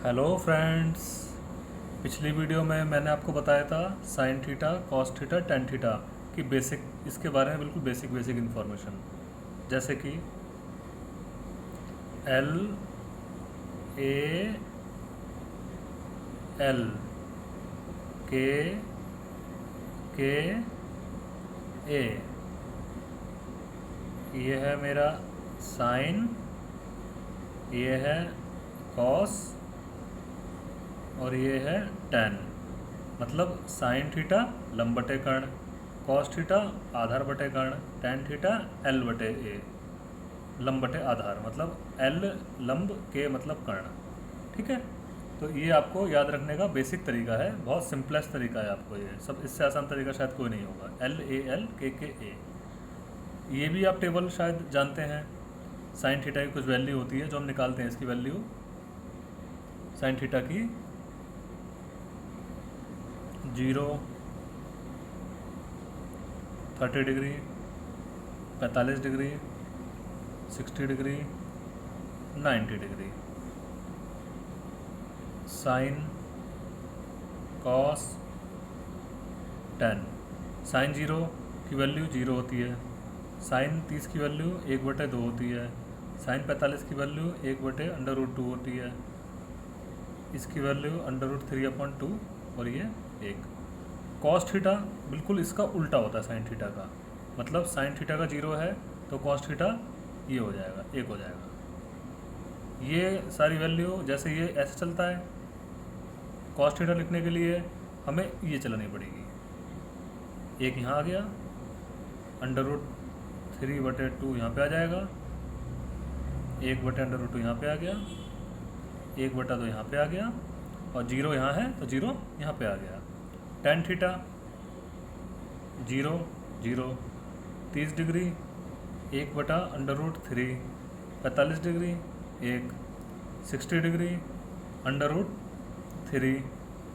Hello friends. पिछली video में मैंने आपको बताया था sine theta, cos theta, tan theta की बेसिक, इसके बारे में बिल्कुल बेसिक बेसिक इन्फॉर्मेशन, जैसे कि एल ए एल के के ए, ये है मेरा साइन, ये है कॉस और ये है टेन। मतलब साइन थीटा लंब बटे कर्ण, कॉस थीटा आधार बटे कर्ण, टेन थीटा एल बटे ए, लंब बटे आधार मतलब एल लंब के मतलब कर्ण। ठीक है, तो ये आपको याद रखने का बेसिक तरीका है, बहुत सिंपलेस्ट तरीका है आपको, ये सब इससे आसान तरीका शायद कोई नहीं होगा। एल ए एल के ए, ये भी आप टेबल शायद जानते हैं। साइन थीटा की कुछ वैल्यू होती है जो हम निकालते हैं, इसकी वैल्यू साइन थीटा की 0, 30 degree, 45 degree, 60 degree, 90 degree. Sine cos tan, sine 0 की वैल्यू 0 होती है, साइन 30 की वैल्यू 1/2 होती है, साइन 45 की वैल्यू 1/√2 होती है, इसकी वैल्यू √3/2 और ये 1। कॉस थीटा बिल्कुल इसका उल्टा होता है साइन थीटा का, मतलब साइन थीटा का 0 है तो कॉस थीटा ये हो जाएगा, 1 हो जाएगा। ये सारी वैल्यू जैसे ये ऐसे चलता है, कॉस थीटा लिखने के लिए हमें ये चलानी पड़ेगी, 1 यहाँ आ गया, √3/2 यहाँ पे आ जाएगा, 1/√2 यहाँ पे आ गया, 1/2 यहाँ पे आ गया, और 0 यहाँ है तो 0 यहाँ पे आ गया। Tan theta 0 0, 30 degree 1/√3, 45 degree 1, 60 degree √3,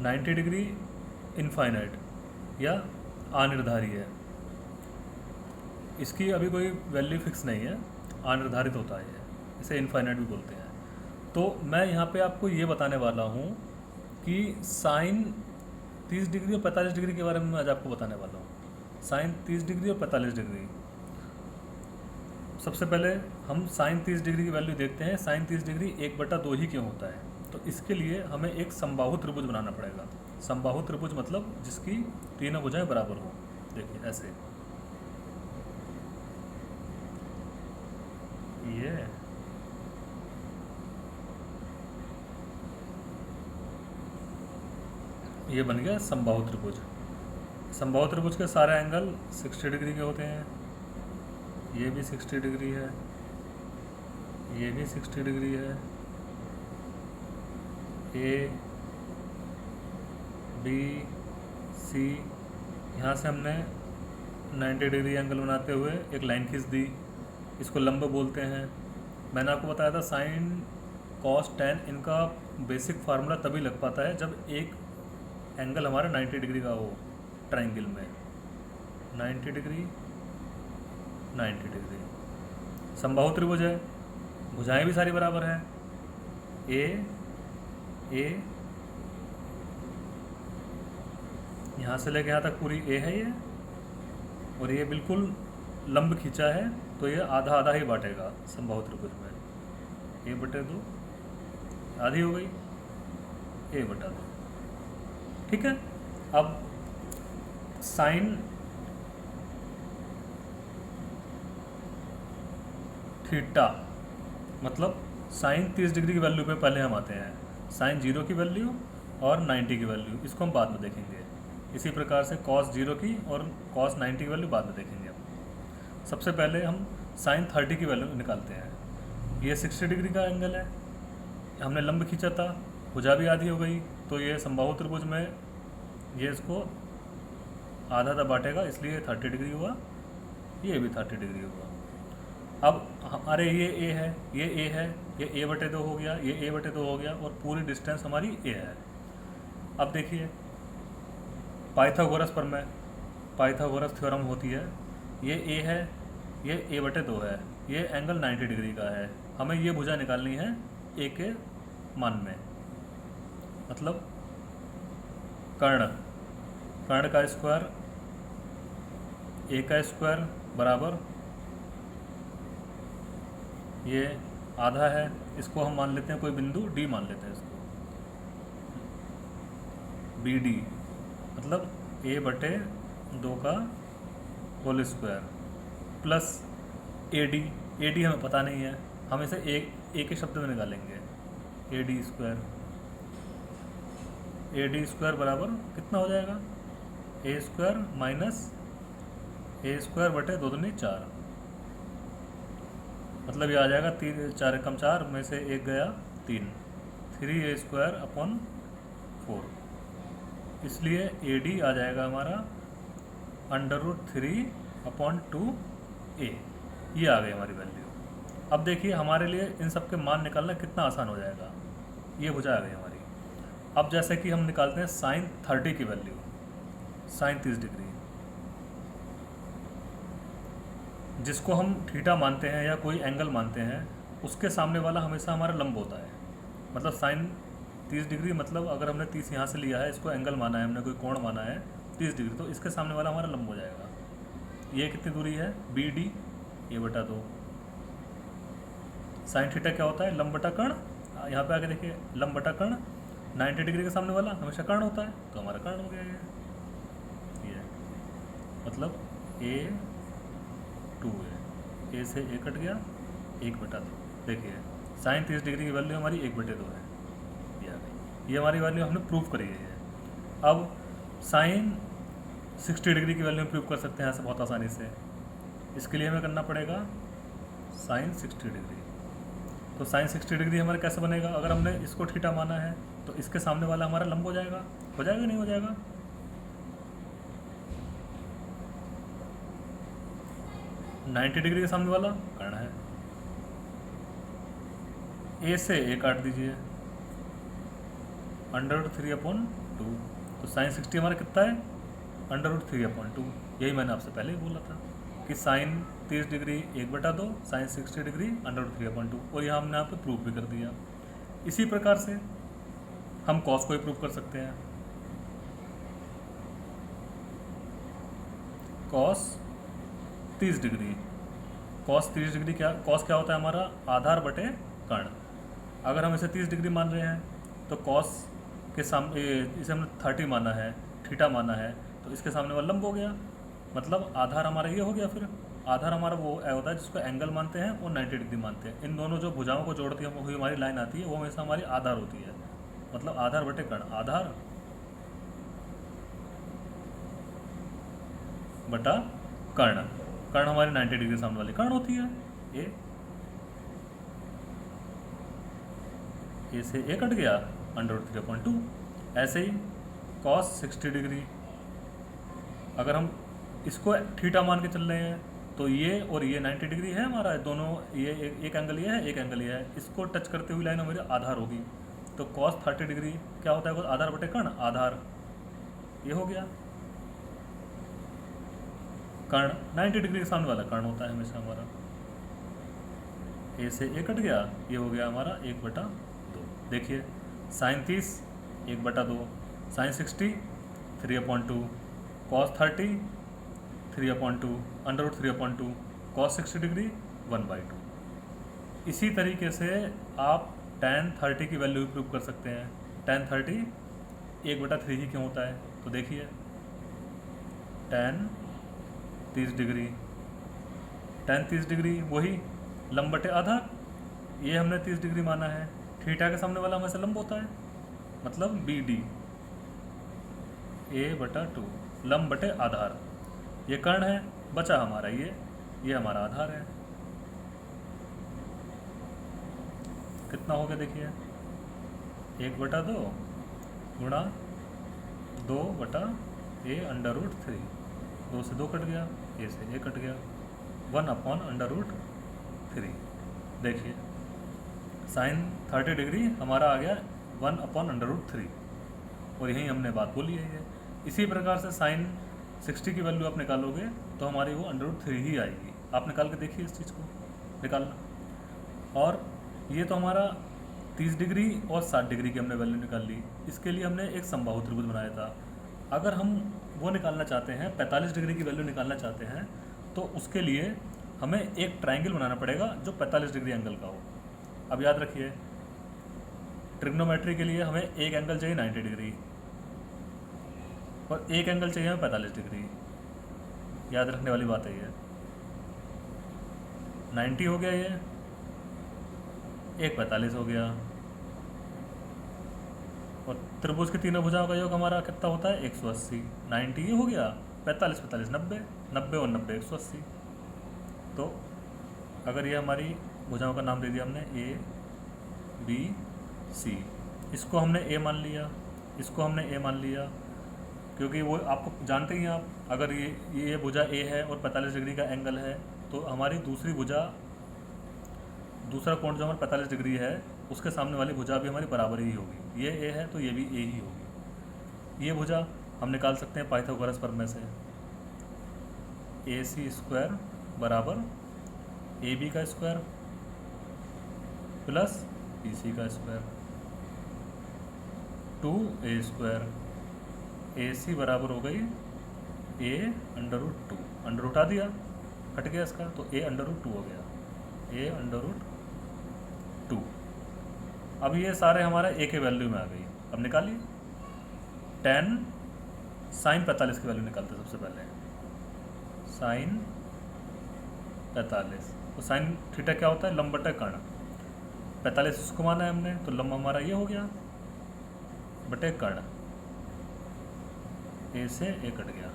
90 degree infinite या अनिर्धारित है, इसकी अभी कोई वैल्यू फिक्स नहीं है, अनिर्धारित होता है, इसे इनफाइनाइट भी बोलते हैं। तो मैं यहाँ पे आपको ये बताने वाला हूँ कि साइन 30 डिग्री और 45 डिग्री के बारे में आज आपको बताने वाला हूँ। साइन 30 डिग्री और 45 डिग्री, सबसे पहले हम साइन 30 डिग्री की वैल्यू देखते हैं। साइन 30 डिग्री 1/2 ही क्यों होता है, तो इसके लिए हमें एक समबाहु त्रिभुज बनाना पड़ेगा। समबाहु त्रिभुज मतलब जिसकी तीनों भुजाएं बराबर हो। देखिए ऐसे, ये बन गया समबाहु त्रिभुज। समबाहु त्रिभुज के सारे एंगल 60 डिग्री के होते हैं, ये भी 60 डिग्री है, ये भी 60 डिग्री है, ए बी सी, यहाँ से हमने 90 डिग्री एंगल बनाते हुए एक लाइन खींच दी, इसको लंब बोलते हैं। मैंने आपको बताया था साइन कॉस टेन, इनका बेसिक फार्मूला तभी लग पाता है जब एक एंगल हमारा 90 डिग्री का हो, ट्रायंगल में 90 डिग्री 90 डिग्री। समबाहु त्रिभुज है, भुजाएं भी सारी बराबर हैं, ए यहाँ से लेके यहाँ तक पूरी ए है ये, और ये बिल्कुल लंब खींचा है तो ये आधा आधा ही बांटेगा समबाहु त्रिभुज में, a/2 आधी हो गई, a/2। ठीक है, अब साइन थीटा मतलब साइन 30 डिग्री की वैल्यू पे पहले हम आते हैं, साइन 0 की वैल्यू और 90 की वैल्यू इसको हम बाद में देखेंगे। इसी प्रकार से कॉस 0 की और कॉस 90 की वैल्यू बाद में देखेंगे हम। सबसे पहले हम साइन 30 की वैल्यू निकालते हैं। ये 60 डिग्री का एंगल है, हमने लंब खींचा था, भुजा भी आधी हो गई, तो ये समबाहु त्रिभुज में ये इसको आधा आधा बांटेगा, इसलिए 30 डिग्री हुआ, ये भी 30 डिग्री हुआ। अब अरे ये ए है, ये a/2 हो गया, ये a/2 हो गया, और पूरी डिस्टेंस हमारी ए है। अब देखिए पाइथागोरस पर में पाइथागोरस थ्योरम होती है, ये ए है, ये a/2 है, ये एंगल 90 डिग्री का है, हमें ये भुजा निकालनी है ए के मान में। मतलब कर्ण, कर्ण का स्क्वायर ए का स्क्वायर बराबर ये आधा है, इसको हम मान लेते हैं कोई बिंदु डी मान लेते हैं इसको, बी डी मतलब ए बटे 2 का whole square plus a d, a d हमें पता नहीं है, हम इसे एक ही शब्द में निकालेंगे, A D square, A D square बराबर कितना हो जाएगा, ए स्क्वायर माइनस ए स्क्वायर बटे 2 दूनी 4, मतलब ये आ जाएगा 4 कम 4 में से 1 गया 3, 3 ए स्क्वायर अपॉन 4, इसलिए ए डी आ जाएगा हमारा √3/2 ए, ये आ गई हमारी वैल्यू। अब देखिए हमारे लिए इन सब के मान निकालना कितना आसान हो जाएगा, ये भुजा आ गई हमारी। अब जैसे कि हम निकालते हैं साइन 30 की वैल्यू, साइन 30 डिग्री, जिसको हम थीटा मानते हैं या कोई एंगल मानते हैं, उसके सामने वाला हमेशा हमारा लंब होता है। मतलब साइन 30 डिग्री मतलब अगर हमने 30 यहाँ से लिया है, इसको एंगल माना है, हमने कोई कोण माना है 30 डिग्री, तो इसके सामने वाला हमारा लंब हो जाएगा। ये कितनी दूरी है, बी डी, ये बटा 2। साइन थीटा क्या होता है, लंब बटा कर्ण, यहाँ पे आके देखिए लंब बटा कर्ण, 90 डिग्री के सामने वाला हमेशा कर्ण होता है, तो हमारा कर्ण हो गया ये मतलब A2 है, ए से ए कट गया, 1/2। देखिए साइन 30 डिग्री की वैल्यू हमारी 1/2 है, ये आ गई, ये हमारी वैल्यू हमने प्रूव करी है। अब साइन 60 डिग्री की वैल्यू प्रूव कर सकते हैं ऐसे बहुत आसानी से। इसके लिए हमें करना पड़ेगा साइन 60 डिग्री। तो साइन 60 डिग्री हमारा कैसे बनेगा, अगर हमने इसको थीटा माना है तो इसके सामने वाला हमारा लंब हो जाएगा, नहीं हो जाएगा, नाइन्टी डिग्री के सामने वाला कर्ण है। ए से ए काट दीजिए, √3/2, तो साइन 60 हमारा कितना है, √3/2। यही मैंने आपसे पहले ही बोला था कि साइन 30 डिग्री 1/2, साइन 60 डिग्री √3/2, और यह हमने यहाँ पे प्रूफ भी कर दिया। इसी प्रकार से हम कॉस को ही प्रूफ कर सकते हैं। कॉस 30 डिग्री, कॉस 30 डिग्री क्या, कॉस क्या होता है हमारा, आधार बटे कर्ण। अगर हम इसे 30 डिग्री मान रहे हैं तो कॉस के सामने, इसे हमने 30 माना है, थीटा माना है, तो इसके सामने वाला लंब हो गया, मतलब आधार हमारा ये हो गया। फिर आधार हमारा वो होता है जिसको एंगल मानते हैं और 90 डिग्री मानते हैं। इन दोनों जो भुजाओं को जोड़ती है हुई हमारी लाइन आती है, वो हमेशा हमारी आधार होती है, मतलब आधार बटे कर्ण, आधार बटा कर्ण। कर्ण हमारी 90 डिग्री सामने वाली कर्ण होती है, ए से ए कट गया, √3/2। ऐसे ही कॉस 60 डिग्री, अगर हम इसको थीटा मान के चल रहे हैं तो ये और ये 90 डिग्री है हमारा, दोनों ये एक एंगल ये है, एक एंगल ये है, इसको टच करते हुई लाइन हमारी आधार होगी। तो कॉस 30 डिग्री क्या होता है, आधार बटे कर्ण, आधार, ये हो गया। कर्ण 90 डिग्री के सामने वाला कर्ण होता है हमेशा हमारा, ए से ए कट गया, ये हो गया हमारा 1/2। देखिए sine 30 1/2, sine 60 3/2, cos 30 3/2, √3/2, cos 60 degree 1/2। इसी तरीके से आप tan 30 की वैल्यू प्रूव कर सकते हैं। tan 30 1/3 ही क्यों होता है, तो देखिए tan 30 डिग्री, tan 30 डिग्री वही लंब बटे आधार, ये हमने 30 डिग्री माना है, थीटा के सामने वाला हमेशा लंब होता है, मतलब बी डी, A/2 लंब बटे आधार, ये कर्ण है, बचा हमारा ये हमारा आधार है। कितना हो गया देखिए, 1/2 गुणा 2/A√3, 2 से 2 कट गया, ए से ए कट गया, 1/√3। देखिए साइन 30 डिग्री हमारा आ गया 1/√3, और यही हमने बात बोली है ये। इसी प्रकार से साइन 60 की वैल्यू आप निकालोगे तो हमारी वो √3 ही आएगी। आप निकाल के देखिए इस चीज़ को निकालना। और ये तो हमारा 30 डिग्री और 60 डिग्री की हमने वैल्यू निकाल ली। इसके लिए हमने एक समबाहु त्रिभुज बनाया था। अगर हम वो निकालना चाहते हैं, 45 डिग्री की वैल्यू निकालना चाहते हैं, तो उसके लिए हमें एक ट्रायंगल बनाना पड़ेगा जो 45 डिग्री एंगल का हो। अब याद रखिए, ट्रिग्नोमेट्री के लिए हमें एक एंगल चाहिए 90 डिग्री और एक एंगल चाहिए हमें 45 डिग्री। याद रखने वाली बात है ये। 90 हो गया ये, एक 45 हो गया, और त्रिभुज की तीनों भुजाओं का योग हमारा कितना होता है 180। 90 ये हो गया, 45 45 90, 90 और 90 180। तो अगर ये हमारी भुजाओं का नाम दे दिया हमने ए बी सी, इसको हमने ए मान लिया, इसको हमने ए मान लिया, क्योंकि वो आपको जानते ही हैं आप, अगर ये भुजा ए है और 45 डिग्री का एंगल है, तो हमारी दूसरी भुजा, दूसरा कोण जो हमारा 45 डिग्री है, उसके सामने वाली भुजा भी हमारी बराबर ही होगी। ये ए है तो ये भी ए ही होगी। ये भुजा हम निकाल सकते हैं पाइथागोरस प्रमेय से, ए सी स्क्वायर बराबर ए बी का स्क्वायर प्लस बी सी का स्क्वायर 2a स्क्वायर। ए सी बराबर हो गई ए अंडर रूट 2, अंडर उठा दिया, हट गया इसका, तो ए अंडर रूट 2 हो गया, ए अंडर रूट 2। अब ये सारे हमारे ए के वैल्यू में आ गई। अब निकालिए, tan साइन 45 की वैल्यू निकालते हैं सबसे पहले। साइन 45, तो साइन थीटा क्या होता है, लंब बटा कर्ण। 45 इसको माना है हमने, तो लंब हमारा ये हो गया बटे कर्ण, ए से ए कट गया,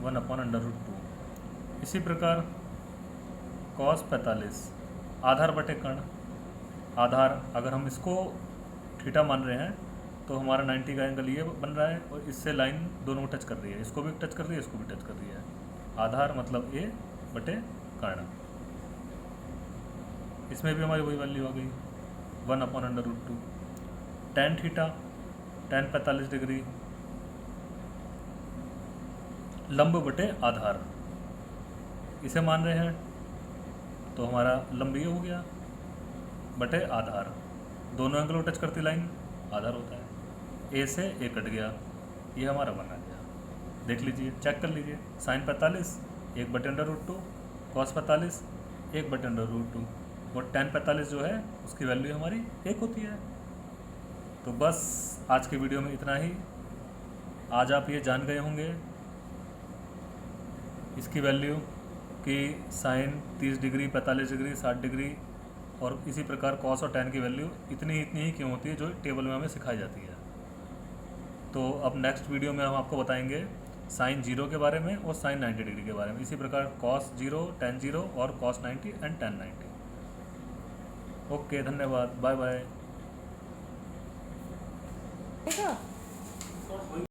1/√2। इसी प्रकार cos 45 आधार बटे कर्ण। आधार अगर हम इसको थीटा मान रहे हैं, तो हमारा 90 का एंगल ये बन रहा है, और इससे लाइन दोनों को टच कर रही है, इसको भी टच कर रही है, इसको भी टच कर रही है। आधार मतलब ए बटे कर्ण। इसमें भी हमारी वही वैल्यू आ गई 1/√2। tan थीटा, tan 45 डिग्री लंब बटे आधार, इसे मान रहे हैं, तो हमारा लंब ये हो गया बटे आधार, दोनों एंगल को टच करती लाइन आधार होता है। ए से ए कट गया, ये हमारा बना गया। देख लीजिए, चेक कर लीजिए, साइन 45 1/√2, cos 45 1/√2, और tan 45 जो है उसकी वैल्यू हमारी 1 होती है। तो बस आज के वीडियो में इतना ही। आज आप ये जान गए होंगे इसकी वैल्यू कि साइन 30 डिग्री, 45 डिग्री, 60 डिग्री और इसी प्रकार कॉस और टैन की वैल्यू इतनी ही क्यों होती है, जो टेबल में हमें सिखाई जाती है। तो अब नेक्स्ट वीडियो में हम आपको बताएंगे साइन 0 के बारे में और साइन 90 डिग्री के बारे में। इसी प्रकार कॉस 0, टैन 0 और कॉस 90 एंड टैन 90। ओके, धन्यवाद, बाय बाय।